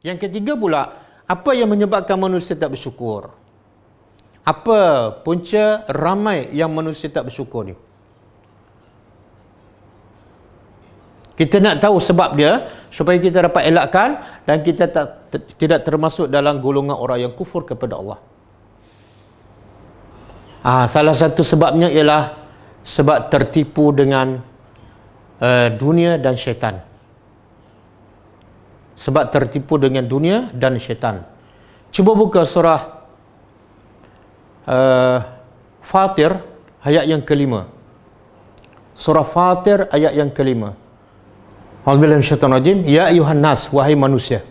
Yang ketiga pula, apa yang menyebabkan manusia tak bersyukur? Apa punca ramai yang manusia tak bersyukur ni? Kita nak tahu sebab dia supaya kita dapat elakkan dan kita tidak termasuk dalam golongan orang yang kufur kepada Allah. Salah satu sebabnya ialah sebab tertipu dengan dunia dan syaitan. Sebab tertipu dengan dunia dan syaitan. Cuba buka surah Fatir ayat yang kelima. Surah Fatir ayat yang kelima. A'udzubillahi minasyaitonir rajim. Ya ayuhan nas, wahai manusia.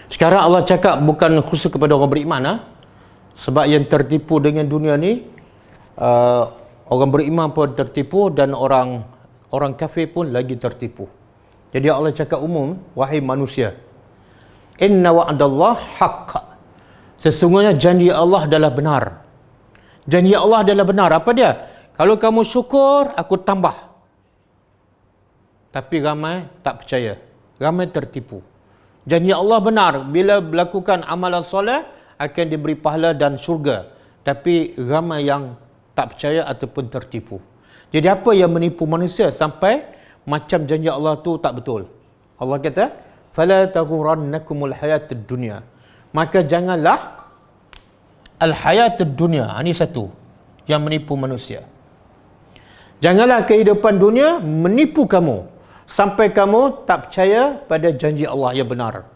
Sekarang Allah cakap bukan khusus kepada orang beriman. Sebab yang tertipu dengan dunia ni, orang beriman pun tertipu dan orang kafir pun lagi tertipu. Jadi Allah cakap umum, wahai manusia. Inna wa'dallah haqq. Sesungguhnya janji Allah adalah benar. Janji Allah adalah benar. Apa dia? Kalau kamu syukur, aku tambah. Tapi ramai tak percaya. Ramai tertipu. Janji Allah benar. Bila melakukan amalan soleh, akan diberi pahala dan syurga. Tapi ramai yang tak percaya ataupun tertipu. Jadi apa yang menipu manusia sampai macam janji Allah tu tak betul? Allah kata, "Fala taghurrannakumul hayatud dunya." Maka janganlah al-hayatud dunya. Ini satu yang menipu manusia. Janganlah kehidupan dunia menipu kamu sampai kamu tak percaya pada janji Allah yang benar.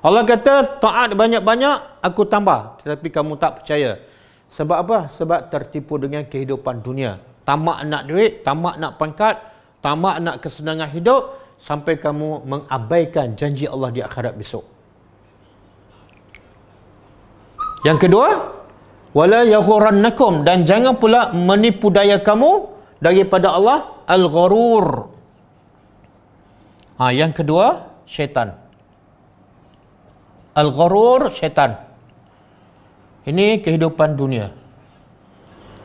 Allah kata, taat banyak-banyak, aku tambah. Tetapi kamu tak percaya. Sebab apa? Sebab tertipu dengan kehidupan dunia. Tamak nak duit, tamak nak pangkat, tamak nak kesenangan hidup, sampai kamu mengabaikan janji Allah di akhirat besok. Yang kedua, wala yaghurannakum, dan jangan pula menipu daya kamu daripada Allah al-gharur. Yang kedua, syaitan. Al-gharur, syaitan. Ini kehidupan dunia.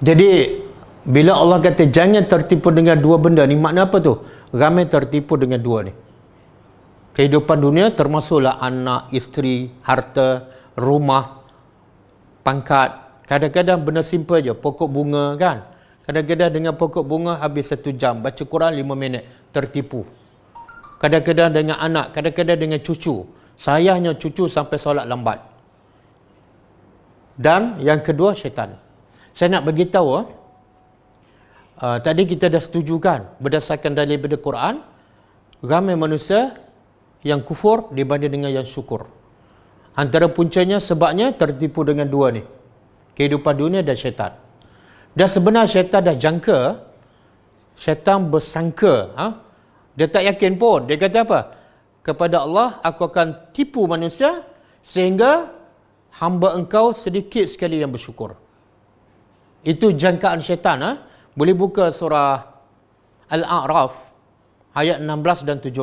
Jadi bila Allah kata jangan tertipu dengan dua benda ni, makna apa tu? Ramai tertipu dengan dua ni. Kehidupan dunia termasuklah anak, isteri, harta, rumah, pangkat. Kadang-kadang benda simple je, pokok bunga kan. Kadang-kadang dengan pokok bunga habis 1 jam, baca Quran 5 minit, tertipu. Kadang-kadang dengan anak, kadang-kadang dengan cucu. Sayangnya cucu sampai solat lambat. Dan yang kedua, syaitan. Saya nak beritahu, tadi kita dah setujukan berdasarkan daripada Quran, ramai manusia yang kufur dibanding dengan yang syukur. Antara puncanya sebabnya tertipu dengan dua ni, kehidupan dunia dan syaitan. Dan sebenarnya syaitan dah jangka, syaitan bersangka, dia tak yakin pun. Dia kata apa? Kepada Allah, aku akan tipu manusia sehingga hamba engkau sedikit sekali yang bersyukur. Itu jangkaan syaitan. Boleh buka surah Al-A'raf ayat 16 dan 17.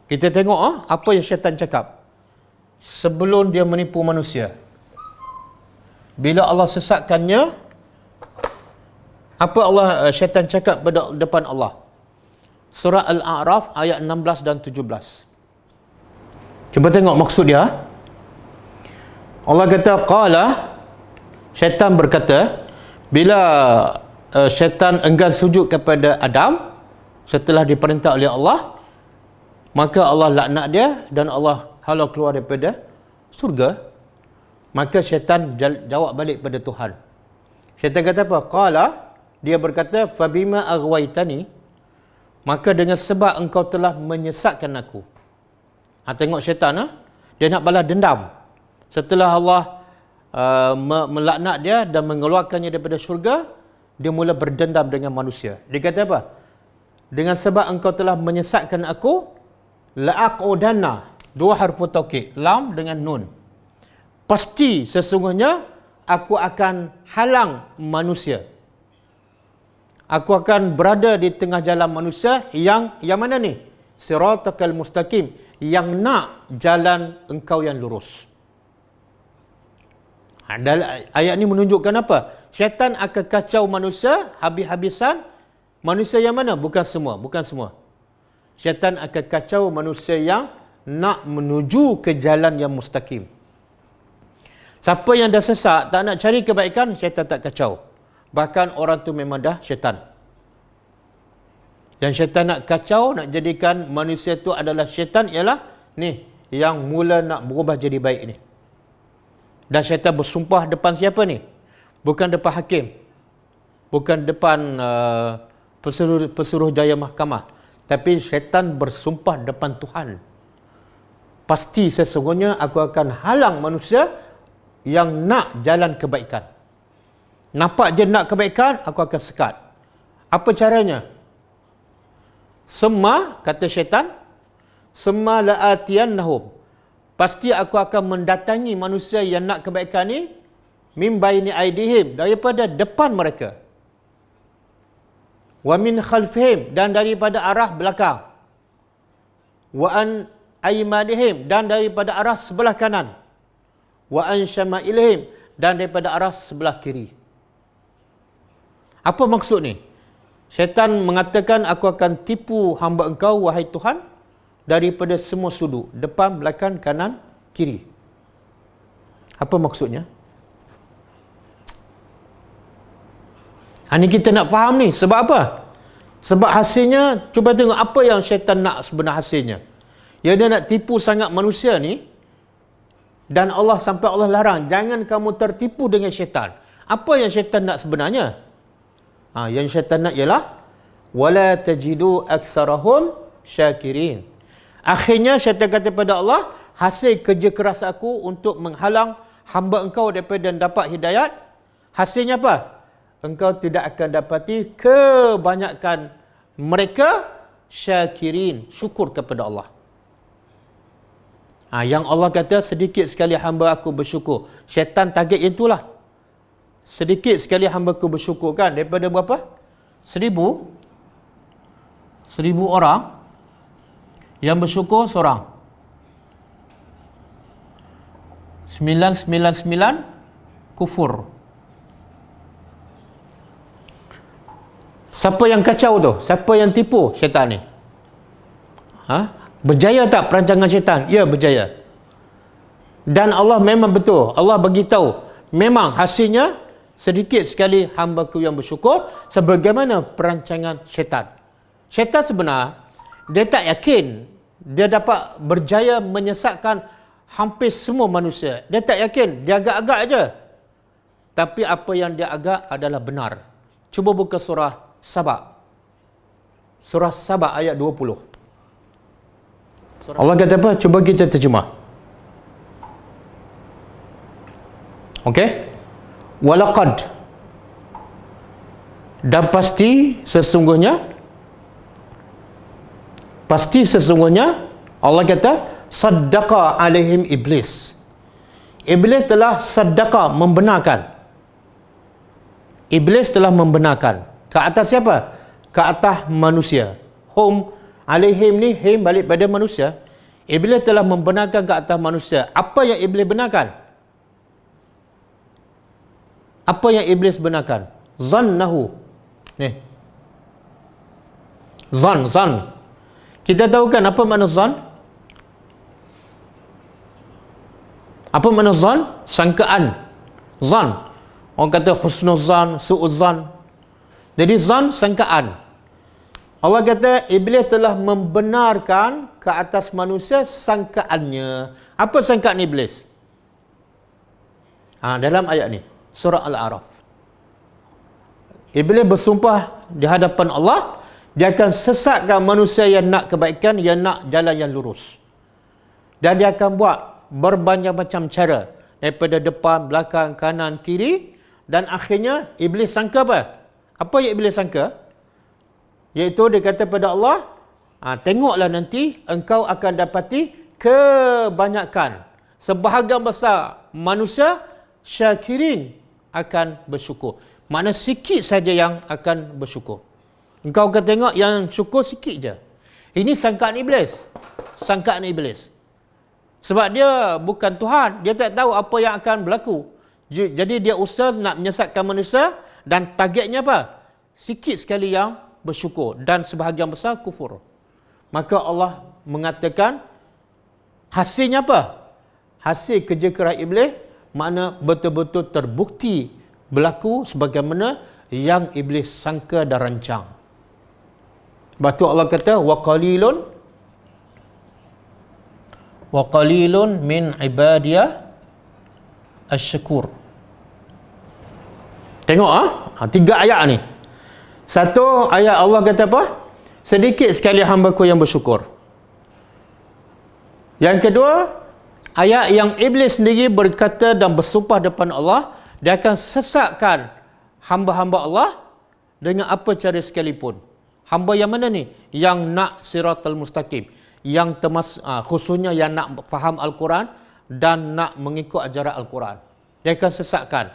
Kita tengok apa yang syaitan cakap sebelum dia menipu manusia. Bila Allah sesatkannya, apa syaitan cakap pada depan Allah? Surah Al-A'raf ayat 16 dan 17. Cuba tengok maksud dia. Allah kata, qala, syaitan berkata, bila syaitan enggan sujud kepada Adam setelah diperintah oleh Allah, maka Allah laknat dia dan Allah halau keluar daripada surga. Maka syaitan jawab balik pada Tuhan. Syaitan kata apa? Qala, dia berkata, fabima aghwaytani, maka dengan sebab engkau telah menyesatkan aku. Tengok syaitan, dia nak balas dendam. Setelah Allah melaknat dia dan mengeluarkannya daripada syurga, dia mula berdendam dengan manusia. Dia kata apa? Dengan sebab engkau telah menyesatkan aku, la'aqudanna, dua harfu taukid, lam dengan nun. Pasti sesungguhnya aku akan halang manusia. Aku akan berada di tengah jalan manusia yang mana ni? Siratal mustaqim, yang nak jalan engkau yang lurus. Ayat ni menunjukkan apa? Syaitan akan kacau manusia habis-habisan. Manusia yang mana? Bukan semua. Syaitan akan kacau manusia yang nak menuju ke jalan yang mustaqim. Siapa yang dah sesat, tak nak cari kebaikan, syaitan tak kacau. Bahkan orang tu memang dah syaitan. Yang syaitan nak kacau, nak jadikan manusia tu adalah syaitan, ialah ni, yang mula nak berubah jadi baik ni. Dan syaitan bersumpah depan siapa ni? Bukan depan hakim. Bukan depan pesuruh jaya mahkamah. Tapi syaitan bersumpah depan Tuhan. Pasti sesungguhnya aku akan halang manusia yang nak jalan kebaikan. Nampak je nak kebaikan, aku akan sekat. Apa caranya? Semua, kata syaitan, semua la'atiyannahum. Pasti aku akan mendatangi manusia yang nak kebaikan ni, min baini aidihim, daripada depan mereka. Wa min khalfihim, dan daripada arah belakang. Wa an aymanihim, dan daripada arah sebelah kanan. Wa an syama'ilihim, dan daripada arah sebelah kiri. Apa maksud ni? Syaitan mengatakan, aku akan tipu hamba engkau, wahai Tuhan, daripada semua sudut, depan, belakang, kanan, kiri. Apa maksudnya? Ini kita nak faham ni. Sebab apa? Sebab hasilnya, cuba tengok apa yang syaitan nak sebenar hasilnya. Dia nak tipu sangat manusia ni, dan Allah sampai Allah larang, jangan kamu tertipu dengan syaitan. Apa yang syaitan nak sebenarnya? Yang syaitan nak ialah wala tajidu aksarahum syakirin. Akhirnya syaitan kata kepada Allah, hasil kerja keras aku untuk menghalang hamba engkau daripada dapat hidayat, hasilnya apa? Engkau tidak akan dapati kebanyakan mereka syakirin, syukur kepada Allah. Yang Allah kata sedikit sekali hamba aku bersyukur. Syaitan target yang itulah. Sedikit sekali hamba aku bersyukur, kan? Daripada berapa? 1,000 orang yang bersyukur seorang. 999 kufur. Siapa yang kacau tu? Siapa yang tipu? Syaitan ni. Berjaya tak perancangan syaitan? Ya, berjaya. Dan Allah memang betul. Allah bagi tahu, memang hasilnya sedikit sekali hamba-Ku yang bersyukur sebagaimana perancangan syaitan. Syaitan sebenar, dia tak yakin dia dapat berjaya menyesatkan hampir semua manusia. Dia tak yakin, dia agak-agak aja. Tapi apa yang dia agak adalah benar. Cuba buka surah Saba. Surah Saba ayat 20. Allah kata apa? Cuba kita terjemah. Okey? Walaqad, dan pasti sesungguhnya Allah kata saddaqa alaihim iblis. Iblis telah saddaqa, membenarkan. Iblis telah membenarkan. Ke atas siapa? Ke atas manusia. Hum alaihim ni, him balik pada manusia. Iblis telah membenarkan ke atas manusia. Apa yang iblis benarkan? Apa yang iblis benarkan? Zannahu. Ni. Zan. Kita tahu kan apa makna zan? Apa makna zan? Sangkaan. Zan. Orang kata husnuzan, su'uzan. Jadi zan, sangkaan. Allah kata iblis telah membenarkan ke atas manusia sangkaannya. Apa sangkaan iblis? Dalam ayat ni, surah Al-A'raf. Iblis bersumpah di hadapan Allah, dia akan sesatkan manusia yang nak kebaikan, yang nak jalan yang lurus. Dan dia akan buat berbanyak macam cara, daripada depan, belakang, kanan, kiri. Dan akhirnya iblis sangka apa? Apa yang iblis sangka? Iaitu dia kata pada Allah, tengoklah nanti engkau akan dapati kebanyakan, sebahagian besar manusia syakirin, akan bersyukur. Makna sikit saja yang akan bersyukur. Engkau akan tengok yang syukur sikit je. Ini sangkaan iblis. Sangkaan iblis. Sebab dia bukan Tuhan, dia tak tahu apa yang akan berlaku. Jadi dia usaha nak menyesatkan manusia, dan targetnya apa? Sikit sekali yang bersyukur dan sebahagian besar kufur. Maka Allah mengatakan Hasilnya apa? Hasil kerja keras iblis makna betul-betul terbukti berlaku sebagaimana yang iblis sangka dan rancang. Sebab tu Allah kata wa qalilun min ibadiyah asy-syakur. Tengok tiga ayat ni. Satu ayat Allah kata apa? Sedikit sekali hamba-Ku yang bersyukur. Yang kedua, ayat yang iblis sendiri berkata dan bersumpah depan Allah, dia akan sesatkan hamba-hamba Allah dengan apa cara sekalipun. Hamba yang mana ni? Yang nak siratal mustaqim, yang khususnya yang nak faham Al-Quran dan nak mengikut ajaran Al-Quran. Dia akan sesatkan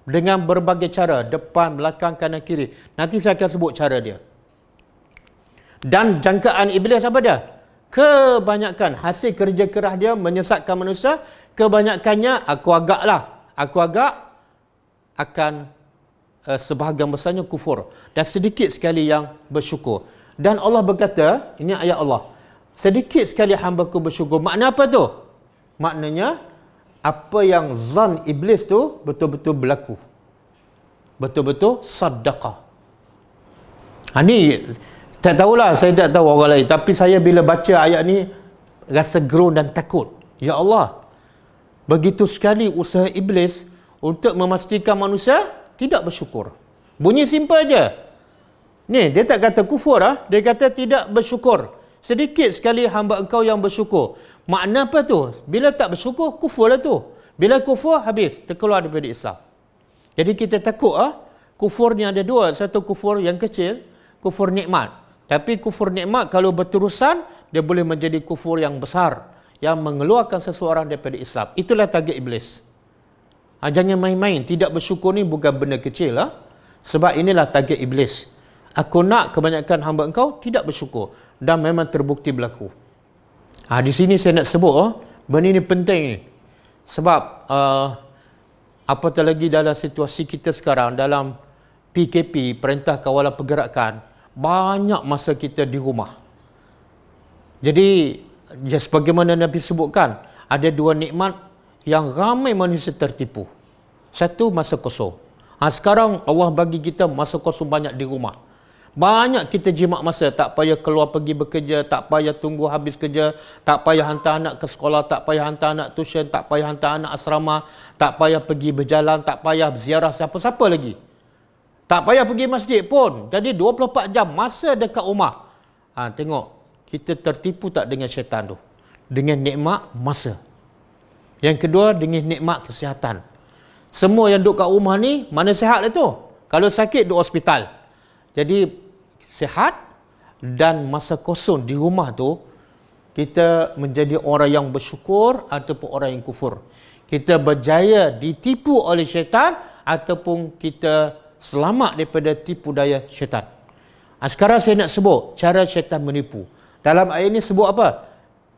dengan berbagai cara, depan, belakang, kanan, kiri. Nanti saya akan sebut cara dia. Dan jangkaan iblis apa dia? Kebanyakan hasil kerja keras dia menyesatkan manusia. Kebanyakannya aku agak akan sebahagian besarnya kufur, dan sedikit sekali yang bersyukur. Dan Allah berkata, ini ayat Allah, sedikit sekali hamba-Ku bersyukur. Makna apa tu? Maknanya apa yang zan iblis tu betul-betul berlaku, betul-betul sadaqah. Ni tak tahulah, saya tak tahu orang lain, tapi saya bila baca ayat ni rasa gerun dan takut. Ya Allah, begitu sekali usaha iblis untuk memastikan manusia tidak bersyukur. Bunyi simple aja. Ni dia tak kata kufur dia kata tidak bersyukur. Sedikit sekali hamba Engkau yang bersyukur. Makna apa tu? Bila tak bersyukur, kufur lah tu. Bila kufur, habis, terkeluar daripada Islam. Jadi kita takut kufur ni ada dua. Satu kufur yang kecil, kufur nikmat. Tapi kufur nikmat kalau berterusan, dia boleh menjadi kufur yang besar, yang mengeluarkan seseorang daripada Islam. Itulah target iblis. Jangan main-main. Tidak bersyukur ni bukan benda kecil sebab inilah target iblis. Aku nak kebanyakan hamba Engkau tidak bersyukur, dan memang terbukti berlaku. Di sini saya nak sebut benda ni penting ni. Sebab apatah lagi dalam situasi kita sekarang, dalam PKP, Perintah Kawalan Pergerakan, banyak masa kita di rumah. Jadi sebagaimana Nabi sebutkan, ada dua nikmat yang ramai manusia tertipu. Satu, masa kosong. Sekarang Allah bagi kita masa kosong banyak di rumah. Banyak kita jimat masa, tak payah keluar pergi bekerja, tak payah tunggu habis kerja, tak payah hantar anak ke sekolah, tak payah hantar anak tuition, tak payah hantar anak asrama, tak payah pergi berjalan, tak payah ziarah siapa-siapa lagi. Tak payah pergi masjid pun. Jadi 24 jam masa dekat rumah. Tengok, kita tertipu tak dengan syaitan tu? Dengan nikmat masa. Yang kedua, dengan nikmat kesihatan. Semua yang duduk kat rumah ni, mana sihat lah tu? Kalau sakit, duduk hospital. Jadi, sihat dan masa kosong di rumah tu, kita menjadi orang yang bersyukur ataupun orang yang kufur. Kita berjaya ditipu oleh syaitan ataupun kita selamat daripada tipu daya syaitan. Sekarang saya nak sebut cara syaitan menipu. Dalam ayat ini sebut apa?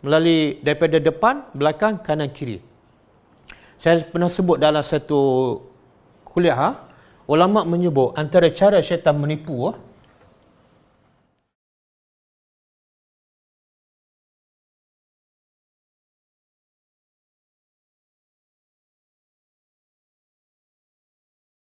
Melalui daripada depan, belakang, kanan, kiri. Saya pernah sebut dalam satu kuliah, ulama menyebut antara cara syaitan menipu